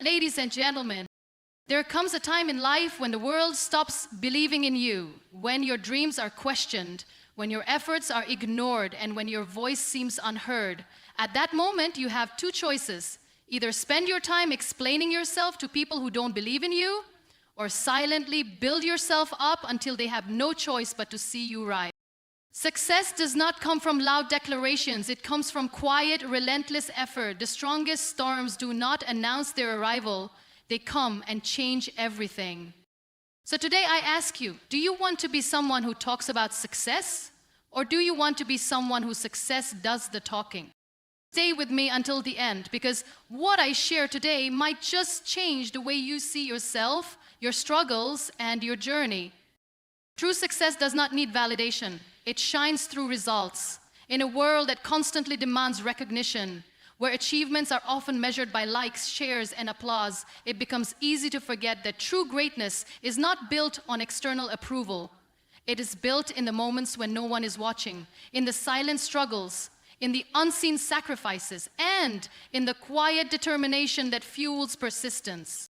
Ladies and gentlemen, there comes a time in life when the world stops believing in you, when your dreams are questioned, when your efforts are ignored, and when your voice seems unheard. At that moment, you have two choices. Either spend your time explaining yourself to people who don't believe in you, or silently build yourself up until they have no choice but to see you rise. Success does not come from loud declarations. It comes from quiet, relentless effort. The strongest storms do not announce their arrival. They come and change everything. So today I ask you, do you want to be someone who talks about success? Or do you want to be someone whose success does the talking? Stay with me until the end, because what I share today might just change the way you see yourself, your struggles, and your journey. True success does not need validation. It shines through results. In a world that constantly demands recognition, where achievements are often measured by likes, shares, and applause, it becomes easy to forget that true greatness is not built on external approval. It is built in the moments when no one is watching, in the silent struggles, in the unseen sacrifices, and in the quiet determination that fuels persistence.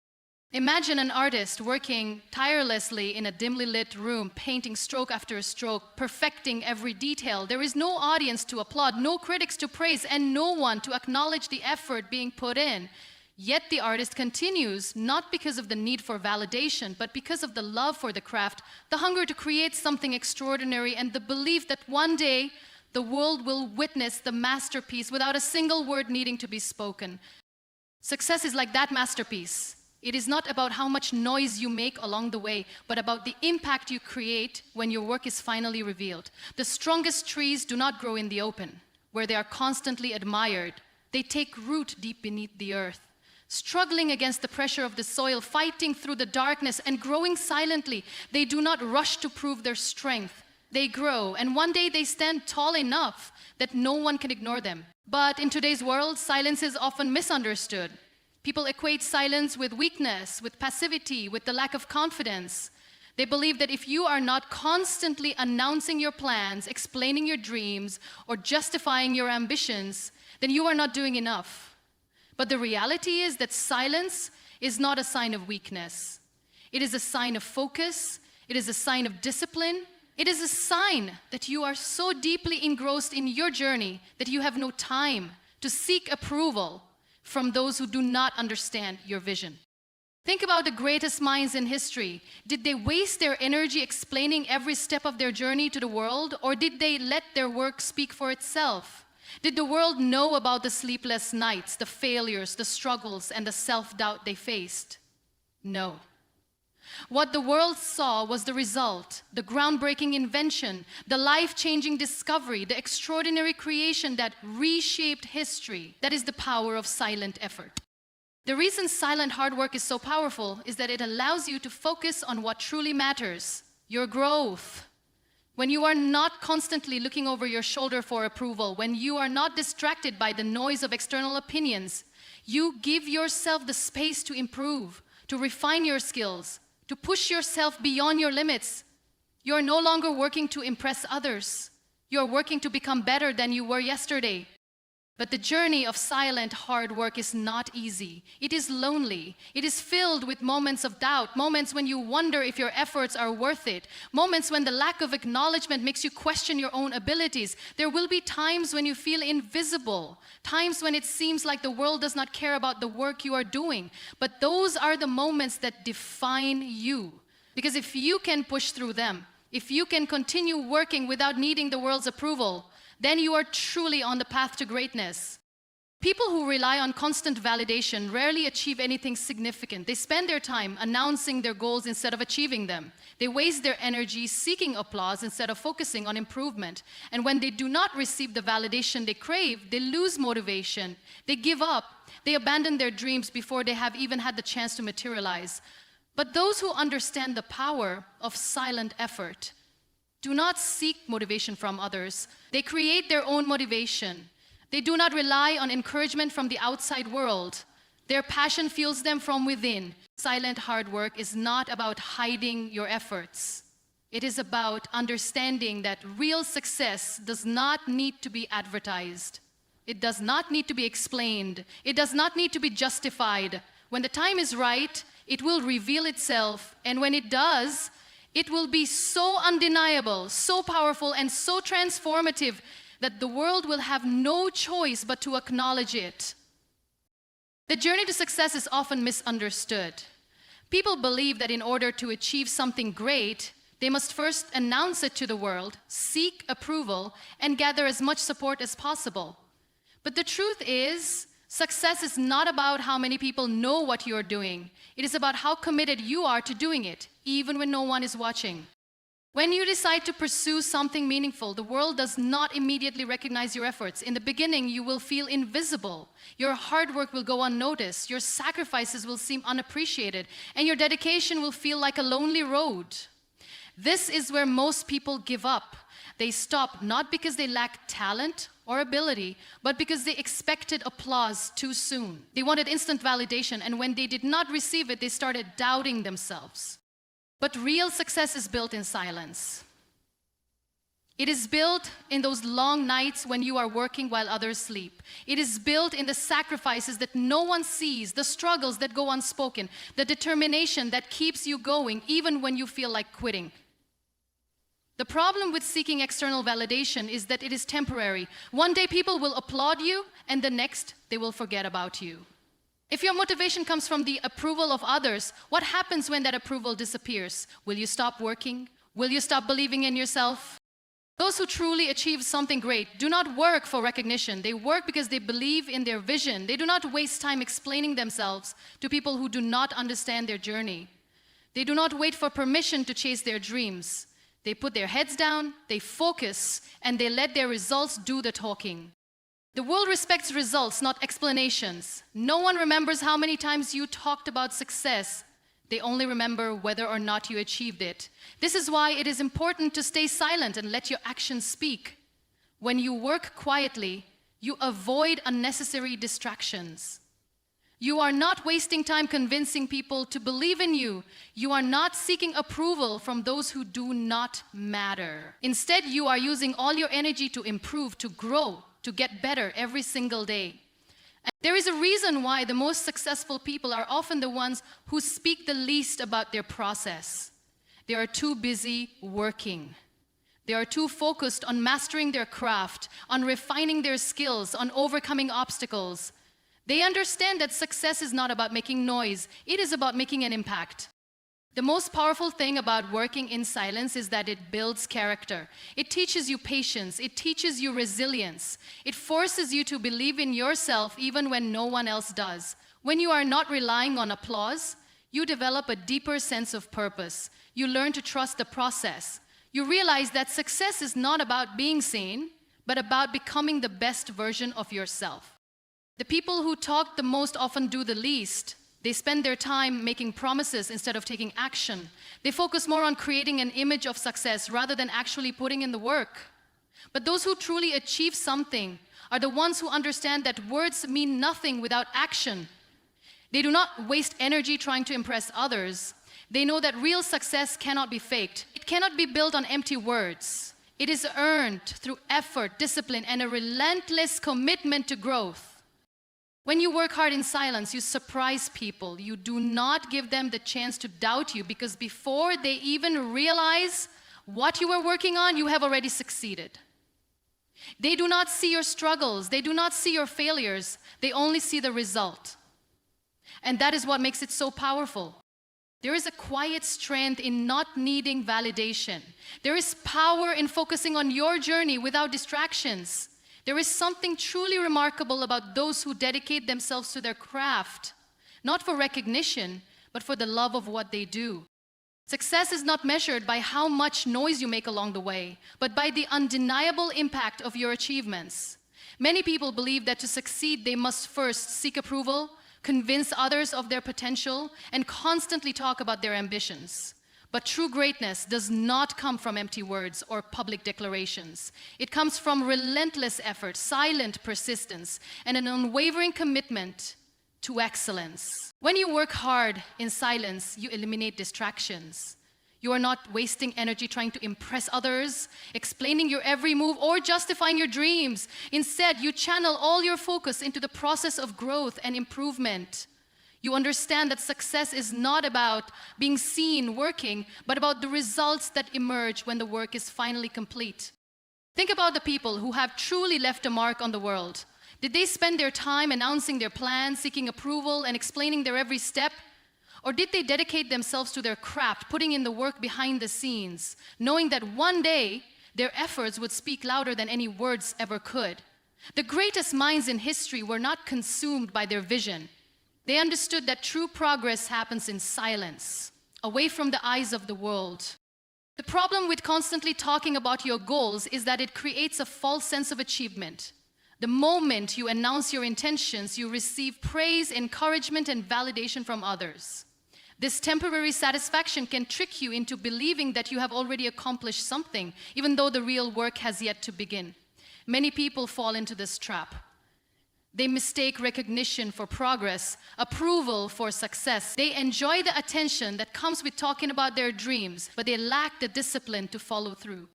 Imagine an artist working tirelessly in a dimly lit room, painting stroke after stroke, perfecting every detail. There is no audience to applaud, no critics to praise, and no one to acknowledge the effort being put in. Yet the artist continues, not because of the need for validation, but because of the love for the craft, the hunger to create something extraordinary, and the belief that one day the world will witness the masterpiece without a single word needing to be spoken. Success is like that masterpiece. It is not about how much noise you make along the way, but about the impact you create when your work is finally revealed. The strongest trees do not grow in the open, where they are constantly admired. They take root deep beneath the earth, struggling against the pressure of the soil, fighting through the darkness and growing silently. They do not rush to prove their strength. They grow, and one day they stand tall enough that no one can ignore them. But in today's world, silence is often misunderstood. People equate silence with weakness, with passivity, with the lack of confidence. They believe that if you are not constantly announcing your plans, explaining your dreams, or justifying your ambitions, then you are not doing enough. But the reality is that silence is not a sign of weakness. It is a sign of focus. It is a sign of discipline. It is a sign that you are so deeply engrossed in your journey that you have no time to seek approval from those who do not understand your vision. Think about the greatest minds in history. Did they waste their energy explaining every step of their journey to the world, or did they let their work speak for itself? Did the world know about the sleepless nights, the failures, the struggles, and the self-doubt they faced? No. What the world saw was the result, the groundbreaking invention, the life-changing discovery, the extraordinary creation that reshaped history. That is the power of silent effort. The reason silent hard work is so powerful is that it allows you to focus on what truly matters, your growth. When you are not constantly looking over your shoulder for approval, when you are not distracted by the noise of external opinions, you give yourself the space to improve, to refine your skills, to push yourself beyond your limits. You're no longer working to impress others. You're working to become better than you were yesterday. But the journey of silent hard work is not easy. It is lonely. It is filled with moments of doubt, moments when you wonder if your efforts are worth it, moments when the lack of acknowledgement makes you question your own abilities. There will be times when you feel invisible, times when it seems like the world does not care about the work you are doing. But those are the moments that define you. Because if you can push through them, if you can continue working without needing the world's approval, then you are truly on the path to greatness. People who rely on constant validation rarely achieve anything significant. They spend their time announcing their goals instead of achieving them. They waste their energy seeking applause instead of focusing on improvement. And when they do not receive the validation they crave, they lose motivation. They give up. They abandon their dreams before they have even had the chance to materialize. But those who understand the power of silent effort do not seek motivation from others. They create their own motivation. They do not rely on encouragement from the outside world. Their passion fuels them from within. Silent hard work is not about hiding your efforts. It is about understanding that real success does not need to be advertised. It does not need to be explained. It does not need to be justified. When the time is right, it will reveal itself, and when it does, it will be so undeniable, so powerful, and so transformative that the world will have no choice but to acknowledge it. The journey to success is often misunderstood. People believe that in order to achieve something great, they must first announce it to the world, seek approval, and gather as much support as possible. But the truth is, success is not about how many people know what you're doing. It is about how committed you are to doing it, even when no one is watching. When you decide to pursue something meaningful, the world does not immediately recognize your efforts. In the beginning, you will feel invisible. Your hard work will go unnoticed. Your sacrifices will seem unappreciated. And your dedication will feel like a lonely road. This is where most people give up. They stop not because they lack talent or ability, but because they expected applause too soon. They wanted instant validation, and when they did not receive it, they started doubting themselves. But real success is built in silence. It is built in those long nights when you are working while others sleep. It is built in the sacrifices that no one sees, the struggles that go unspoken, the determination that keeps you going even when you feel like quitting. The problem with seeking external validation is that it is temporary. One day people will applaud you, and the next they will forget about you. If your motivation comes from the approval of others, what happens when that approval disappears? Will you stop working? Will you stop believing in yourself? Those who truly achieve something great do not work for recognition. They work because they believe in their vision. They do not waste time explaining themselves to people who do not understand their journey. They do not wait for permission to chase their dreams. They put their heads down, they focus, and they let their results do the talking. The world respects results, not explanations. No one remembers how many times you talked about success. They only remember whether or not you achieved it. This is why it is important to stay silent and let your actions speak. When you work quietly, you avoid unnecessary distractions. You are not wasting time convincing people to believe in you. You are not seeking approval from those who do not matter. Instead, you are using all your energy to improve, to grow, to get better every single day. And there is a reason why the most successful people are often the ones who speak the least about their process. They are too busy working. They are too focused on mastering their craft, on refining their skills, on overcoming obstacles. They understand that success is not about making noise, it is about making an impact. The most powerful thing about working in silence is that it builds character. It teaches you patience, it teaches you resilience. It forces you to believe in yourself even when no one else does. When you are not relying on applause, you develop a deeper sense of purpose. You learn to trust the process. You realize that success is not about being seen, but about becoming the best version of yourself. The people who talk the most often do the least. They spend their time making promises instead of taking action. They focus more on creating an image of success rather than actually putting in the work. But those who truly achieve something are the ones who understand that words mean nothing without action. They do not waste energy trying to impress others. They know that real success cannot be faked. It cannot be built on empty words. It is earned through effort, discipline, and a relentless commitment to growth. When you work hard in silence, you surprise people. You do not give them the chance to doubt you, because before they even realize what you were working on, you have already succeeded. They do not see your struggles. They do not see your failures. They only see the result. And that is what makes it so powerful. There is a quiet strength in not needing validation. There is power in focusing on your journey without distractions. There is something truly remarkable about those who dedicate themselves to their craft, not for recognition, but for the love of what they do. Success is not measured by how much noise you make along the way, but by the undeniable impact of your achievements. Many people believe that to succeed, they must first seek approval, convince others of their potential, and constantly talk about their ambitions. But true greatness does not come from empty words or public declarations. It comes from relentless effort, silent persistence, and an unwavering commitment to excellence. When you work hard in silence, you eliminate distractions. You are not wasting energy trying to impress others, explaining your every move, or justifying your dreams. Instead, you channel all your focus into the process of growth and improvement. You understand that success is not about being seen working, but about the results that emerge when the work is finally complete. Think about the people who have truly left a mark on the world. Did they spend their time announcing their plans, seeking approval, and explaining their every step? Or did they dedicate themselves to their craft, putting in the work behind the scenes, knowing that one day their efforts would speak louder than any words ever could? The greatest minds in history were not consumed by their vision. They understood that true progress happens in silence, away from the eyes of the world. The problem with constantly talking about your goals is that it creates a false sense of achievement. The moment you announce your intentions, you receive praise, encouragement, and validation from others. This temporary satisfaction can trick you into believing that you have already accomplished something, even though the real work has yet to begin. Many people fall into this trap. They mistake recognition for progress, approval for success. They enjoy the attention that comes with talking about their dreams, but they lack the discipline to follow through.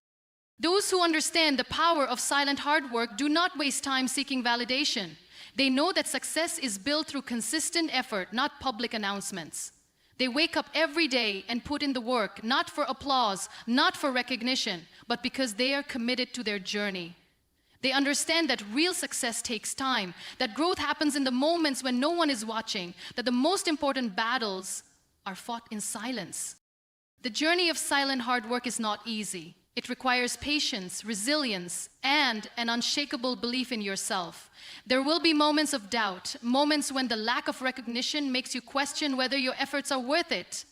Those who understand the power of silent hard work do not waste time seeking validation. They know that success is built through consistent effort, not public announcements. They wake up every day and put in the work, not for applause, not for recognition, but because they are committed to their journey. They understand that real success takes time, that growth happens in the moments when no one is watching, that the most important battles are fought in silence. The journey of silent hard work is not easy. It requires patience, resilience, and an unshakable belief in yourself. There will be moments of doubt, moments when the lack of recognition makes you question whether your efforts are worth it.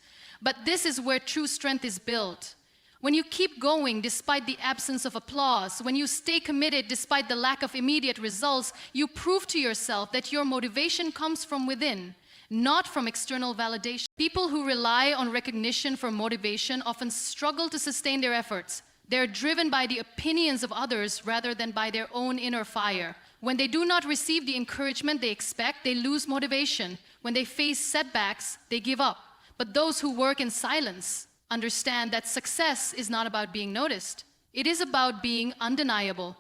But this is where true strength is built. When you keep going despite the absence of applause, when you stay committed despite the lack of immediate results, you prove to yourself that your motivation comes from within, not from external validation. People who rely on recognition for motivation often struggle to sustain their efforts. They're driven by the opinions of others rather than by their own inner fire. When they do not receive the encouragement they expect, they lose motivation. When they face setbacks, they give up. But those who work in silence understand that success is not about being noticed. It is about being undeniable.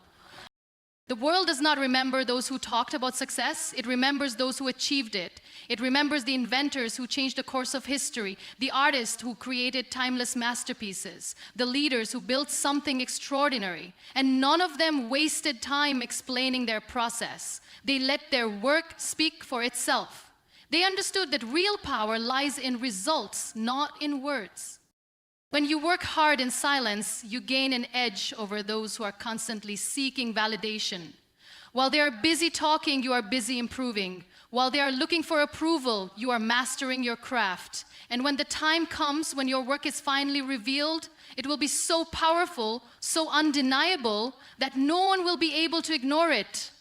The world does not remember those who talked about success. It remembers those who achieved it. It remembers the inventors who changed the course of history, the artists who created timeless masterpieces, the leaders who built something extraordinary. And none of them wasted time explaining their process. They let their work speak for itself. They understood that real power lies in results, not in words. When you work hard in silence, you gain an edge over those who are constantly seeking validation. While they are busy talking, you are busy improving. While they are looking for approval, you are mastering your craft. And when the time comes when your work is finally revealed, it will be so powerful, so undeniable, that no one will be able to ignore it.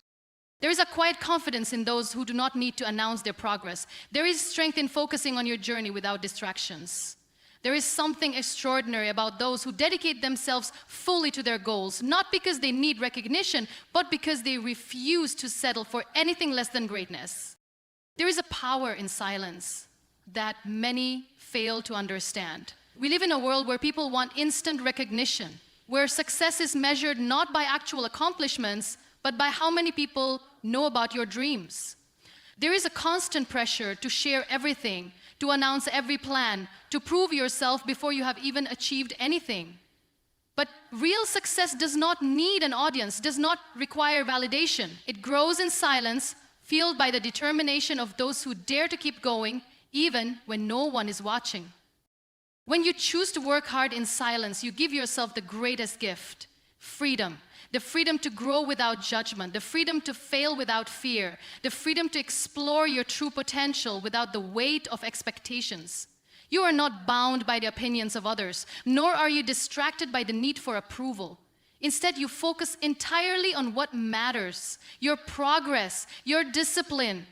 There is a quiet confidence in those who do not need to announce their progress. There is strength in focusing on your journey without distractions. There is something extraordinary about those who dedicate themselves fully to their goals, not because they need recognition, but because they refuse to settle for anything less than greatness. There is a power in silence that many fail to understand. We live in a world where people want instant recognition, where success is measured not by actual accomplishments, but by how many people know about your dreams. There is a constant pressure to share everything, to announce every plan, to prove yourself before you have even achieved anything. But real success does not need an audience, does not require validation. It grows in silence, fueled by the determination of those who dare to keep going, even when no one is watching. When you choose to work hard in silence, you give yourself the greatest gift: freedom. The freedom to grow without judgment, the freedom to fail without fear, the freedom to explore your true potential without the weight of expectations. You are not bound by the opinions of others, nor are you distracted by the need for approval. Instead, you focus entirely on what matters: your progress, your discipline,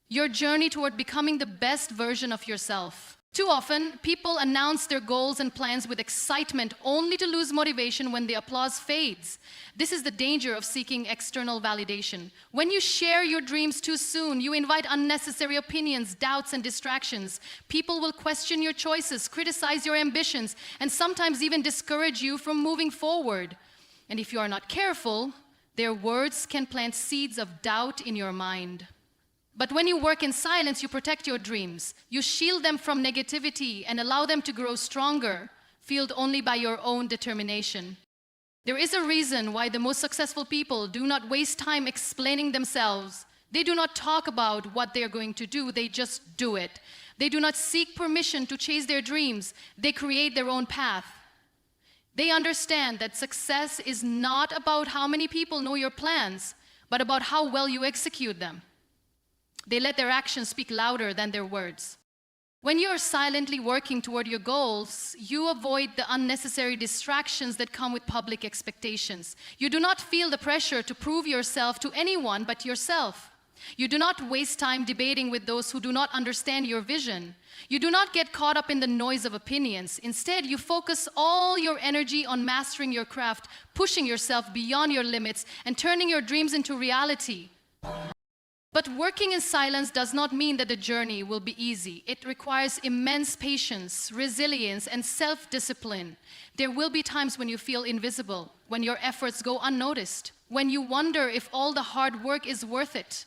your journey toward becoming the best version of yourself. Too often, people announce their goals and plans with excitement only to lose motivation when the applause fades. This is the danger of seeking external validation. When you share your dreams too soon, you invite unnecessary opinions, doubts, and distractions. People will question your choices, criticize your ambitions, and sometimes even discourage you from moving forward. And if you are not careful, their words can plant seeds of doubt in your mind. But when you work in silence, you protect your dreams. You shield them from negativity and allow them to grow stronger, fueled only by your own determination. There is a reason why the most successful people do not waste time explaining themselves. They do not talk about what they are going to do, they just do it. They do not seek permission to chase their dreams, they create their own path. They understand that success is not about how many people know your plans, but about how well you execute them. They let their actions speak louder than their words. When you are silently working toward your goals, you avoid the unnecessary distractions that come with public expectations. You do not feel the pressure to prove yourself to anyone but yourself. You do not waste time debating with those who do not understand your vision. You do not get caught up in the noise of opinions. Instead, you focus all your energy on mastering your craft, pushing yourself beyond your limits, and turning your dreams into reality. But working in silence does not mean that the journey will be easy. It requires immense patience, resilience, and self-discipline. There will be times when you feel invisible, when your efforts go unnoticed, when you wonder if all the hard work is worth it.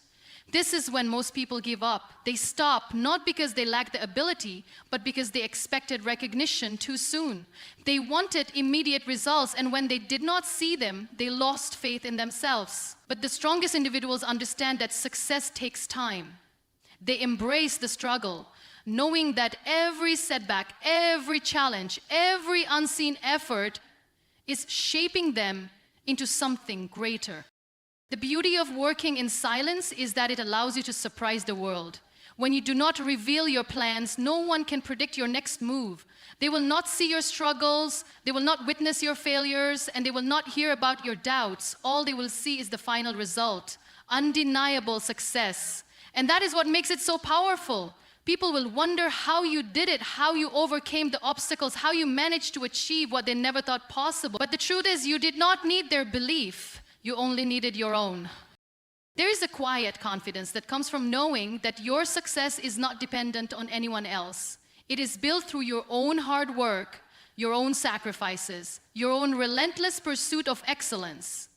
This is when most people give up. They stop, not because they lack the ability, but because they expected recognition too soon. They wanted immediate results, and when they did not see them, they lost faith in themselves. But the strongest individuals understand that success takes time. They embrace the struggle, knowing that every setback, every challenge, every unseen effort is shaping them into something greater. The beauty of working in silence is that it allows you to surprise the world. When you do not reveal your plans, no one can predict your next move. They will not see your struggles, they will not witness your failures, and they will not hear about your doubts. All they will see is the final result, undeniable success. And that is what makes it so powerful. People will wonder how you did it, how you overcame the obstacles, how you managed to achieve what they never thought possible. But the truth is, you did not need their belief. You only needed your own. There is a quiet confidence that comes from knowing that your success is not dependent on anyone else. It is built through your own hard work, your own sacrifices, your own relentless pursuit of excellence.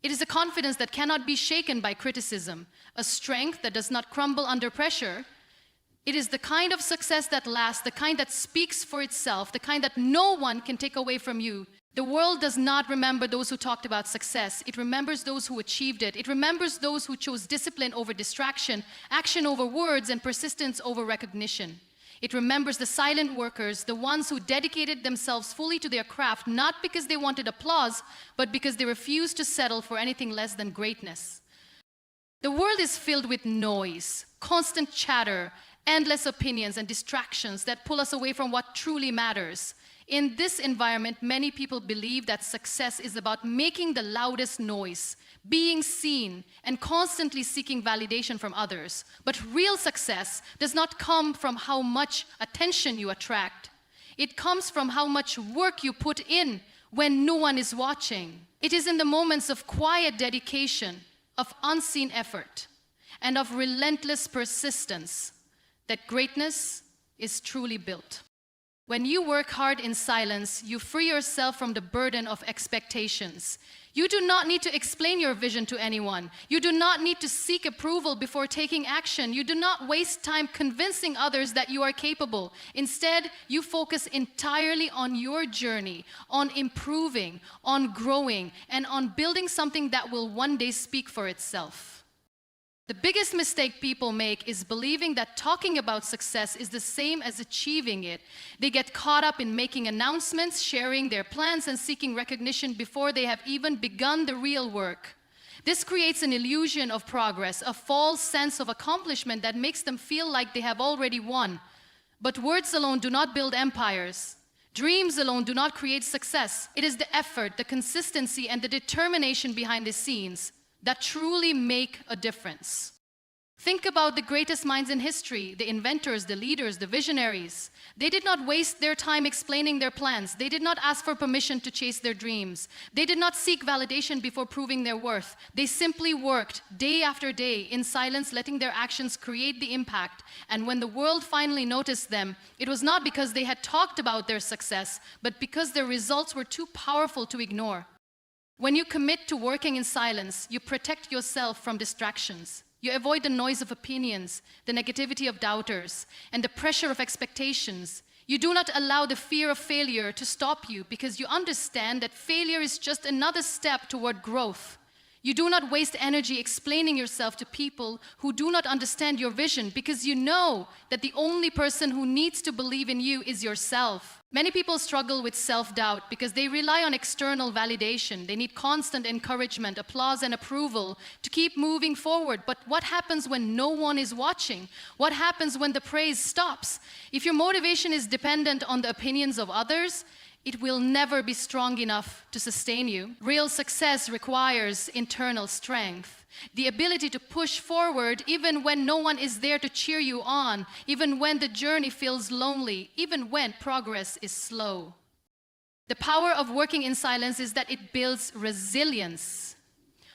It is a confidence that cannot be shaken by criticism, a strength that does not crumble under pressure. It is the kind of success that lasts, the kind that speaks for itself, the kind that no one can take away from you. The world does not remember those who talked about success. It remembers those who achieved it. It remembers those who chose discipline over distraction, action over words, and persistence over recognition. It remembers the silent workers, the ones who dedicated themselves fully to their craft, not because they wanted applause, but because they refused to settle for anything less than greatness. The world is filled with noise, constant chatter, endless opinions, and distractions that pull us away from what truly matters. In this environment, many people believe that success is about making the loudest noise, being seen, and constantly seeking validation from others. But real success does not come from how much attention you attract. It comes from how much work you put in when no one is watching. It is in the moments of quiet dedication, of unseen effort, and of relentless persistence that greatness is truly built. When you work hard in silence, you free yourself from the burden of expectations. You do not need to explain your vision to anyone. You do not need to seek approval before taking action. You do not waste time convincing others that you are capable. Instead, you focus entirely on your journey, on improving, on growing, and on building something that will one day speak for itself. The biggest mistake people make is believing that talking about success is the same as achieving it. They get caught up in making announcements, sharing their plans, and seeking recognition before they have even begun the real work. This creates an illusion of progress, a false sense of accomplishment that makes them feel like they have already won. But words alone do not build empires. Dreams alone do not create success. It is the effort, the consistency, and the determination behind the scenes that truly make a difference. Think about the greatest minds in history, the inventors, the leaders, the visionaries. They did not waste their time explaining their plans. They did not ask for permission to chase their dreams. They did not seek validation before proving their worth. They simply worked day after day in silence, letting their actions create the impact. And when the world finally noticed them, it was not because they had talked about their success, but because their results were too powerful to ignore. When you commit to working in silence, you protect yourself from distractions. You avoid the noise of opinions, the negativity of doubters, and the pressure of expectations. You do not allow the fear of failure to stop you because you understand that failure is just another step toward growth. You do not waste energy explaining yourself to people who do not understand your vision because you know that the only person who needs to believe in you is yourself. Many people struggle with self-doubt because they rely on external validation. They need constant encouragement, applause, and approval to keep moving forward. But what happens when no one is watching? What happens when the praise stops? If your motivation is dependent on the opinions of others, it will never be strong enough to sustain you. Real success requires internal strength. The ability to push forward even when no one is there to cheer you on, even when the journey feels lonely, even when progress is slow. The power of working in silence is that it builds resilience.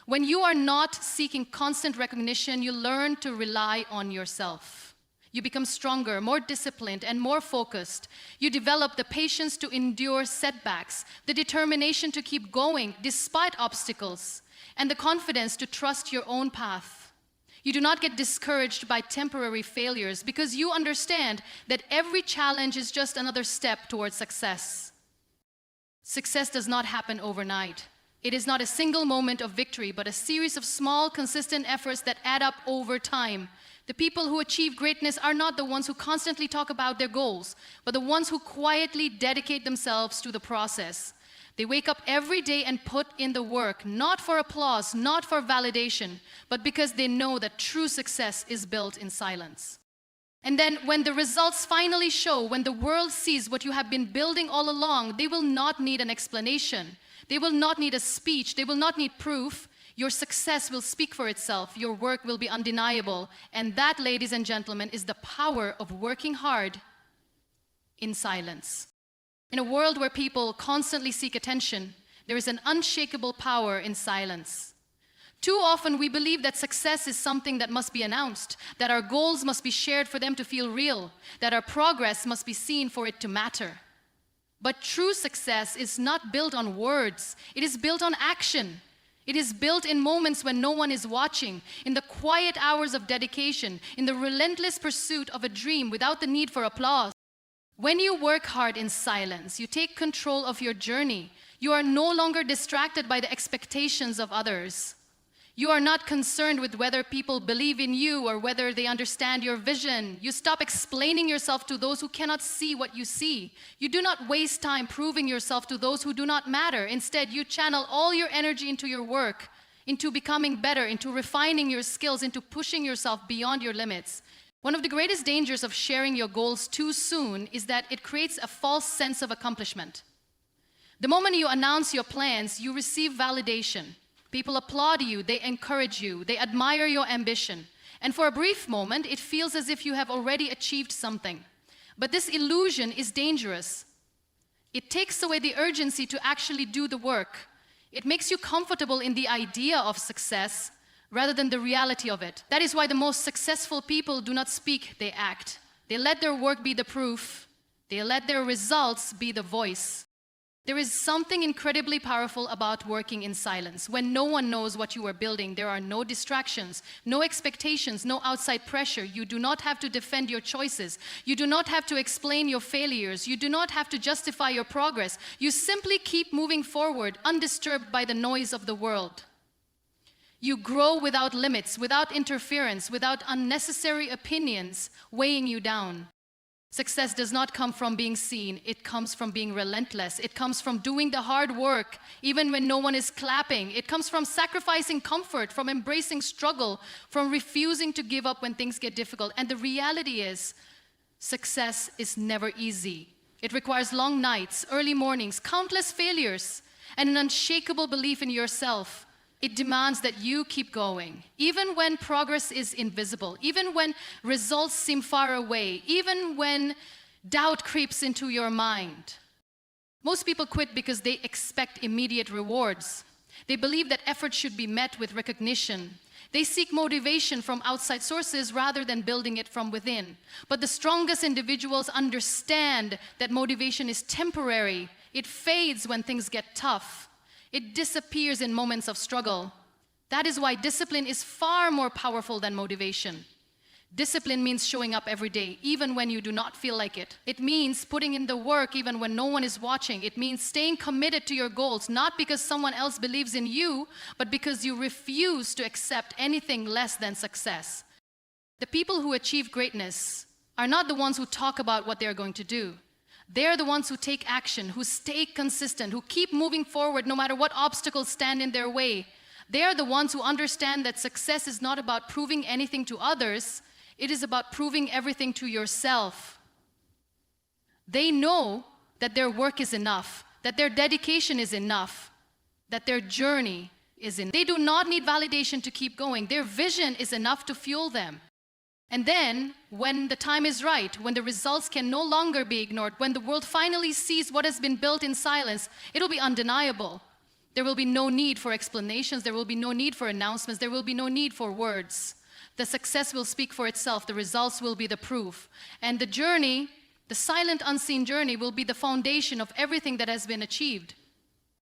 When you are not seeking constant recognition, you learn to rely on yourself. You become stronger, more disciplined, and more focused. You develop the patience to endure setbacks, the determination to keep going despite obstacles, and the confidence to trust your own path. You do not get discouraged by temporary failures because you understand that every challenge is just another step towards success. Success does not happen overnight. It is not a single moment of victory, but a series of small, consistent efforts that add up over time. The people who achieve greatness are not the ones who constantly talk about their goals, but the ones who quietly dedicate themselves to the process. They wake up every day and put in the work, not for applause, not for validation, but because they know that true success is built in silence. And then when the results finally show, when the world sees what you have been building all along, they will not need an explanation. They will not need a speech. They will not need proof. Your success will speak for itself. Your work will be undeniable. And that, ladies and gentlemen, is the power of working hard in silence. In a world where people constantly seek attention, there is an unshakable power in silence. Too often we believe that success is something that must be announced, that our goals must be shared for them to feel real, that our progress must be seen for it to matter. But true success is not built on words, it is built on action. It is built in moments when no one is watching, in the quiet hours of dedication, in the relentless pursuit of a dream without the need for applause. When you work hard in silence, you take control of your journey. You are no longer distracted by the expectations of others. You are not concerned with whether people believe in you or whether they understand your vision. You stop explaining yourself to those who cannot see what you see. You do not waste time proving yourself to those who do not matter. Instead, you channel all your energy into your work, into becoming better, into refining your skills, into pushing yourself beyond your limits. One of the greatest dangers of sharing your goals too soon is that it creates a false sense of accomplishment. The moment you announce your plans, you receive validation. People applaud you, they encourage you, they admire your ambition. And for a brief moment, it feels as if you have already achieved something. But this illusion is dangerous. It takes away the urgency to actually do the work. It makes you comfortable in the idea of success rather than the reality of it. That is why the most successful people do not speak, they act. They let their work be the proof. They let their results be the voice. There is something incredibly powerful about working in silence. When no one knows what you are building, there are no distractions, no expectations, no outside pressure. You do not have to defend your choices. You do not have to explain your failures. You do not have to justify your progress. You simply keep moving forward, undisturbed by the noise of the world. You grow without limits, without interference, without unnecessary opinions weighing you down. Success does not come from being seen, it comes from being relentless. It comes from doing the hard work, even when no one is clapping. It comes from sacrificing comfort, from embracing struggle, from refusing to give up when things get difficult. And the reality is, success is never easy. It requires long nights, early mornings, countless failures, and an unshakable belief in yourself. It demands that you keep going, even when progress is invisible, even when results seem far away, even when doubt creeps into your mind. Most people quit because they expect immediate rewards. They believe that effort should be met with recognition. They seek motivation from outside sources rather than building it from within. But the strongest individuals understand that motivation is temporary. It fades when things get tough. It disappears in moments of struggle. That is why discipline is far more powerful than motivation. Discipline means showing up every day, even when you do not feel like it. It means putting in the work even when no one is watching. It means staying committed to your goals, not because someone else believes in you, but because you refuse to accept anything less than success. The people who achieve greatness are not the ones who talk about what they're going to do. They're the ones who take action, who stay consistent, who keep moving forward no matter what obstacles stand in their way. They are the ones who understand that success is not about proving anything to others. It is about proving everything to yourself. They know that their work is enough, that their dedication is enough, that their journey is enough. They do not need validation to keep going. Their vision is enough to fuel them. And then, when the time is right, when the results can no longer be ignored, when the world finally sees what has been built in silence, it'll be undeniable. There will be no need for explanations. There will be no need for announcements. There will be no need for words. The success will speak for itself. The results will be the proof. And the journey, the silent, unseen journey, will be the foundation of everything that has been achieved.